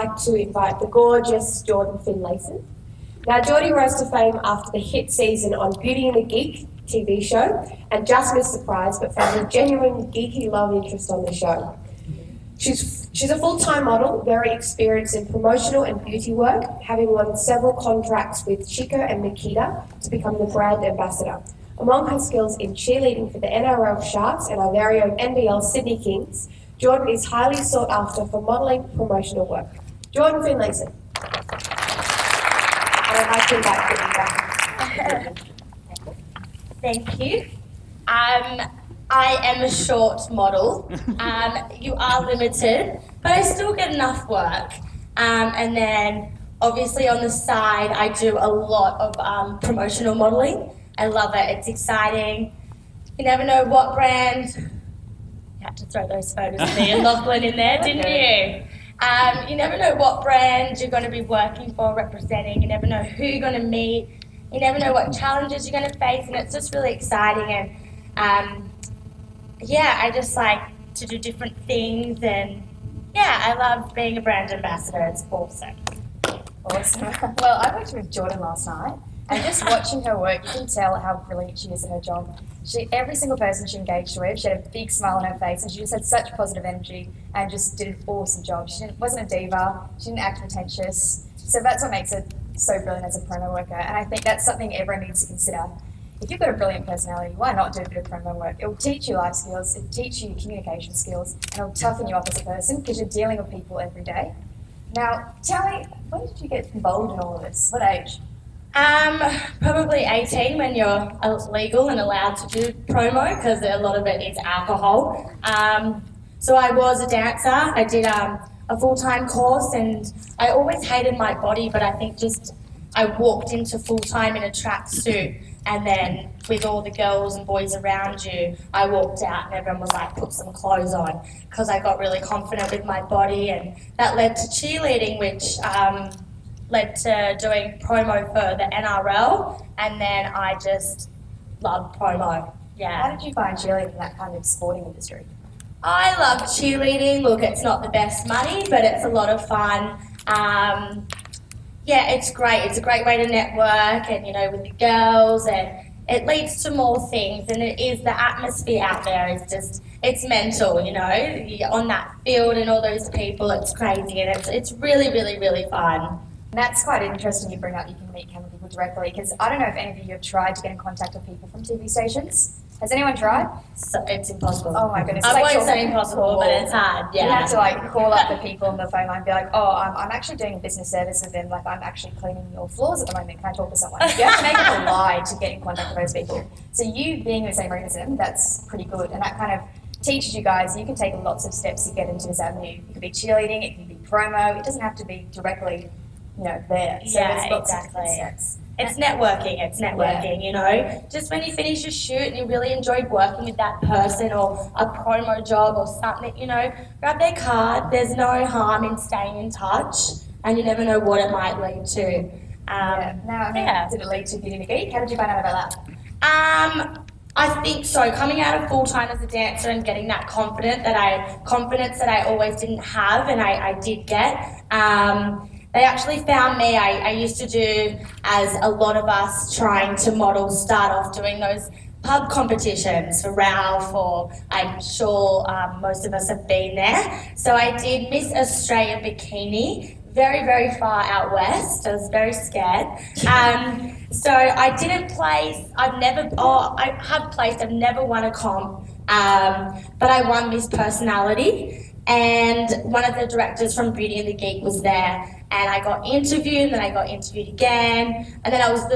like to invite the gorgeous Jordan Finlayson. Now, Geordie rose to fame after the hit season on Beauty and the Geek TV show and just missed the prize, but found a genuine geeky love interest on the show. She's a full-time model, very experienced in promotional and beauty work, having won several contracts with Chico and Makita to become the brand ambassador. Among her skills in cheerleading for the NRL Sharks and our very own NBL Sydney Kings, Jordan is highly sought after for modelling promotional work. Jordan Finlayson. And I can back you. Thank you. I am a short model. You are limited, but I still get enough work. And then, obviously, on the side, I do a lot of promotional modelling. I love it. It's exciting. You never know what brand. You had to throw those photos of me and Lachlan in there, didn't you? You never know what brand you're going to be working for, representing. You never know who you're going to meet. You never know what challenges you're going to face, and it's just really exciting. And yeah, I just like to do different things, and yeah, I love being a brand ambassador. It's awesome. Awesome. Well, I worked with Jordan last night, and just watching her work, you can tell how brilliant she is at her job. Every single person she engaged with, she had a big smile on her face, and she just had such positive energy and just did an awesome job. She wasn't a diva, she didn't act pretentious, so that's what makes her so brilliant as a promo worker, and I think that's something everyone needs to consider. If you've got a brilliant personality, why not do a bit of promo work? It will teach you life skills, it will teach you communication skills, and it will toughen you up as a person because you're dealing with people every day. Now, tell me, when did you get involved in all of this? What age? Probably 18 when you're legal and allowed to do promo, because a lot of it is alcohol. So I was a dancer. I did a full-time course, and I always hated my body, but I think just I walked into full-time in a tracksuit, and then with all the girls and boys around you, I walked out and everyone was like, put some clothes on, because I got really confident with my body, and that led to cheerleading, which led to doing promo for the NRL, and then I just loved promo. Yeah. How did you find cheerleading in that kind of sporting industry? I love cheerleading. Look, it's not the best money, but it's a lot of fun. Yeah, it's great. It's a great way to network, and with the girls, and it leads to more things. And it is the atmosphere out there is just, it's mental. You're on that field and all those people. It's crazy, and it's really, really, really fun. And that's quite interesting you bring up. You can meet camera people directly, because I don't know if any of you have tried to get in contact with people from TV stations. Has anyone tried? So it's impossible. Oh my goodness. I won't say impossible, but it's hard, yeah. You have to call up the people on the phone line and be like, oh, I'm actually doing a business service with them, I'm actually cleaning your floors at the moment, can I talk to someone? You have to make it a lie to get in contact with those people. So you being in the same room as them, that's pretty good, and that kind of teaches you guys you can take lots of steps to get into this avenue. It could be cheerleading, it can be promo, it doesn't have to be directly there. So yeah, exactly. It's networking, Just when you finish your shoot and you really enjoyed working with that person or a promo job or something, grab their card. There's no harm in staying in touch, and you never know what it might lead to. Did it lead to Beauty and the Geek? How did you find out about that? I think so. Coming out of full-time as a dancer and getting that confidence that I always didn't have, and I did get. They actually found me. I used to do, as a lot of us trying to model, start off doing those pub competitions for Ralph, or I'm sure most of us have been there. So I did Miss Australia Bikini, very, very far out west. I was very scared. So I didn't place, I have placed, I've never won a comp, but I won Miss Personality. And one of the directors from Beauty and the Geek was there, and I got interviewed, and then I got interviewed again, and then I was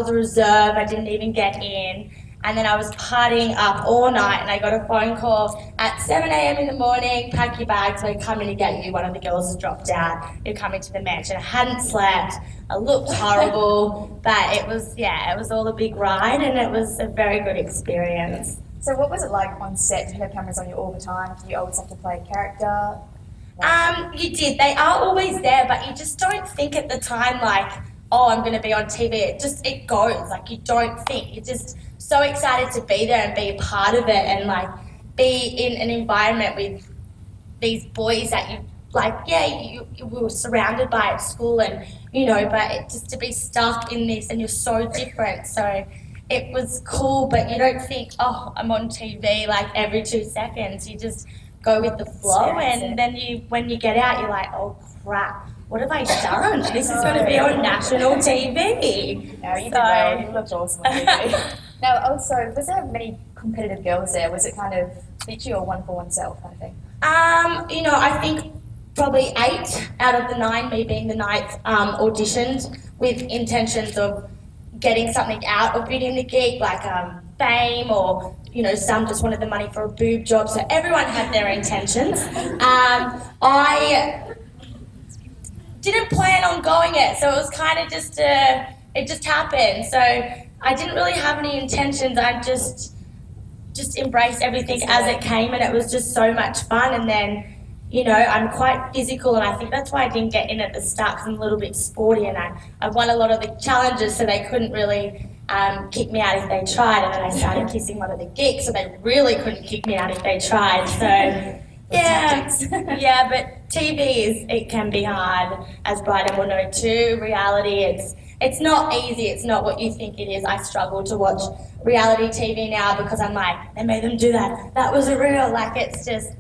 the reserve. I didn't even get in, and then I was partying up all night, and I got a phone call at 7 a.m. in the morning, pack your bags, we're coming to get you. One of the girls has dropped out, you're coming to the match, and I hadn't slept. I looked horrible, but it was all a big ride, and it was a very good experience. So what was it like on set? Did you have cameras on you all the time? Did you always have to play a character? You did. They are always there, but you just don't think at the time I'm going to be on TV. It goes. You don't think. You're just so excited to be there and be a part of it, and be in an environment with these boys that you like, yeah, we were surrounded by it at school and, you know, but just to be stuck in this and you're so different. So it was cool, but you don't think, oh, I'm on TV like every 2 seconds. You just go with the flow, and then when you get out, you're like, oh crap, what have I done? This is going to be on national TV. No, you did well. You looked awesome on TV. Now, also, was there many competitive girls there? Was it kind of bitchy or one for oneself kind of thing? You know, I think probably 8 out of the 9, me being the 9th, auditioned with intentions of getting something out of Beauty and the Geek, like fame, or, you know, some just wanted the money for a boob job. So everyone had their intentions. I didn't plan on going it, so it was kind of just it just happened. So I didn't really have any intentions. I just embraced everything as it came, and it was just so much fun. And then, you know, I'm quite physical, and I think that's why I didn't get in at the start, because I'm a little bit sporty, and I won a lot of the challenges, so they couldn't really kick me out if they tried. And then I started kissing one of the geeks, so they really couldn't kick me out if they tried. So yeah, but TV it can be hard, as Bryden will know too. Reality, it's not easy. It's not what you think it is. I struggle to watch reality TV now because I'm like, they made them do that. That was real. Like, it's just,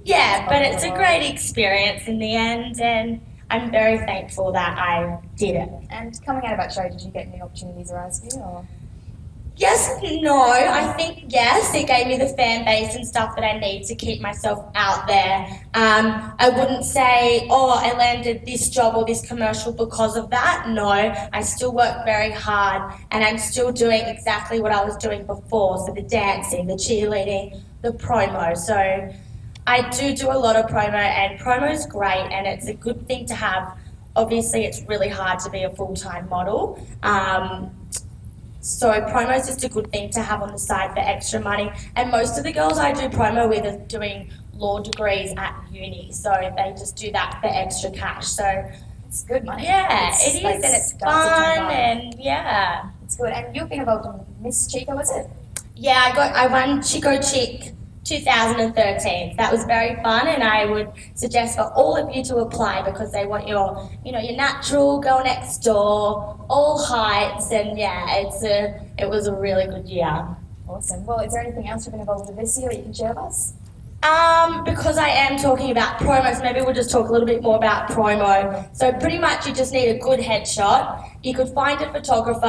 yeah, but it's a great experience in the end, and I'm very thankful that I did it. And coming out of that show, did you get any opportunities arise for you? Or? Yes, no, I think yes, it gave me the fan base and stuff that I need to keep myself out there. I wouldn't say, oh, I landed this job or this commercial because of that. No, I still work very hard, and I'm still doing exactly what I was doing before. So the dancing, the cheerleading, the promo. So I do a lot of promo, and promo is great, and it's a good thing to have. Obviously, it's really hard to be a full-time model. So promo is just a good thing to have on the side for extra money. And most of the girls I do promo with are doing law degrees at uni, so they just do that for extra cash. So it's good money. Yeah, it is, and it's fun, and yeah. It's good. And you've been involved in Miss Chico, was it? Yeah, I won Chico Chic 2013. That was very fun, and I would suggest for all of you to apply, because they want your, you know, your natural girl next door, all heights, and yeah, it was a really good year. Awesome. Well, is there anything else you've been involved with this year that you can share with us? Because I am talking about promos, maybe we'll just talk a little bit more about promo. So pretty much you just need a good headshot. You could find a photographer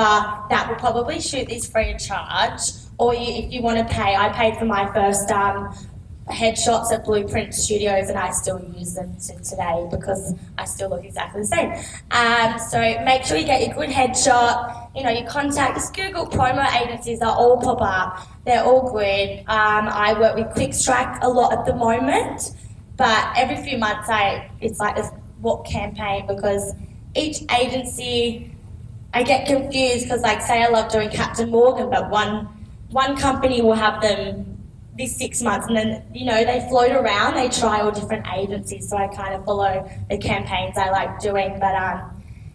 that will probably shoot this free of charge, or if you want to pay. I paid for my first headshots at Blueprint Studios, and I still use them to today because I still look exactly the same. So make sure you get your good headshot. You know, you contact, just Google promo agencies, they'll all pop up. They're all good. I work with Quick Strike a lot at the moment, but every few months it's like this what campaign, because each agency, I get confused because, like, say I love doing Captain Morgan, but one company will have them this 6 months, and then, you know, they float around, they try all different agencies, so I kind of follow the campaigns I like doing. But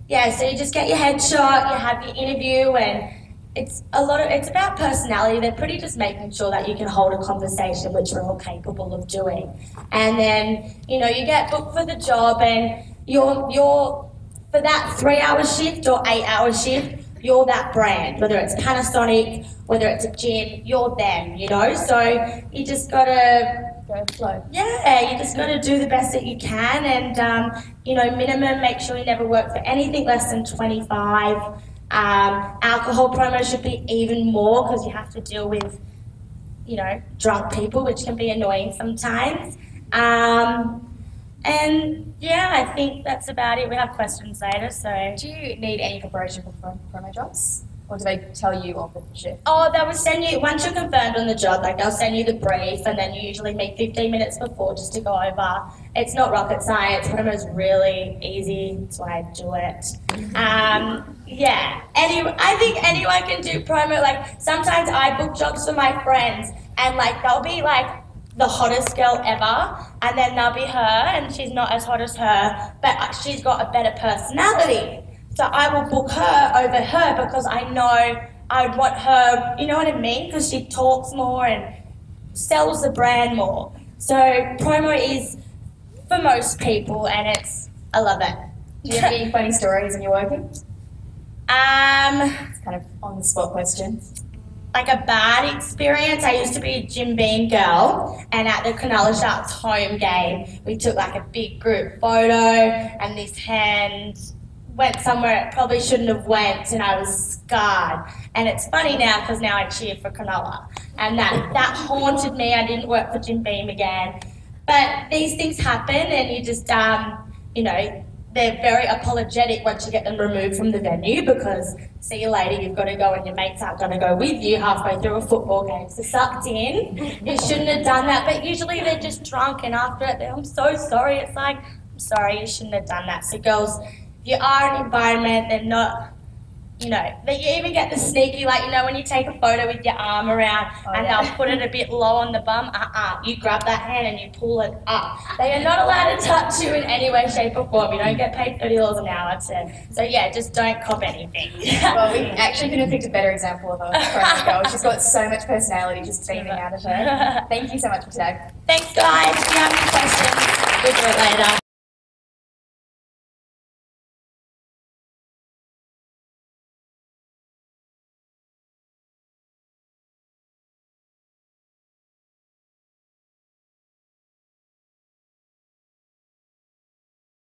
yeah, so you just get your headshot, you have your interview, and it's about personality. They're pretty just making sure that you can hold a conversation, which we're all capable of doing. And then, you know, you get booked for the job, and you're for that 3-hour shift or 8-hour shift, you're that brand, whether it's Panasonic, whether it's a gym, you're them, you know? So you just gotta go with the flow. Yeah, you just gotta do the best that you can, and you know, minimum, make sure you never work for anything less than 25. Alcohol promo should be even more, because you have to deal with, you know, drunk people, which can be annoying sometimes. And yeah, I think that's about it. We have questions later, so. Do you need any preparation for promo jobs? Or do they tell you on the shift? Oh, they will send you, once you're confirmed on the job, like, they'll send you the brief, and then you usually meet 15 minutes before just to go over. It's not rocket science. Promo is really easy. That's why I do it. Yeah, I think anyone can do promo. Like, sometimes I book jobs for my friends, and like, they'll be like the hottest girl ever, and then there'll be her, and she's not as hot as her, but she's got a better personality. So I will book her over her, because I know I want her, you know what I mean? Because she talks more and sells the brand more. So promo is for most people, and I love it. Do you have any funny stories when you're working? It's kind of on the spot question. Like a bad experience, I used to be a Jim Beam girl, and at the Cronulla Sharks home game, we took like a big group photo, and this hand went somewhere it probably shouldn't have went, and I was scarred. And it's funny now because now I cheer for Cronulla, and that haunted me. I didn't work for Jim Beam again. But these things happen, and you just, you know, they're very apologetic once you get them removed from the venue, because see you later, you've got to go and your mates aren't going to go with you halfway through a football game. So sucked in, you shouldn't have done that, but usually they're just drunk, and after it, I'm so sorry. It's like, I'm sorry, you shouldn't have done that. So girls, if you are in an environment, they're not, you know, that you even get the sneaky, like, you know, when you take a photo with your arm around they'll put it a bit low on the bum, you grab that hand and you pull it up. They are not allowed to touch you in any way, shape or form. You don't get paid $30 an hour to, so yeah, just don't cop anything. Well, we actually couldn't have picked a better example of a Cronulla girl. She's got so much personality just beaming out of her. Thank you so much for today. Thanks guys, if you have any questions, we'll do it later.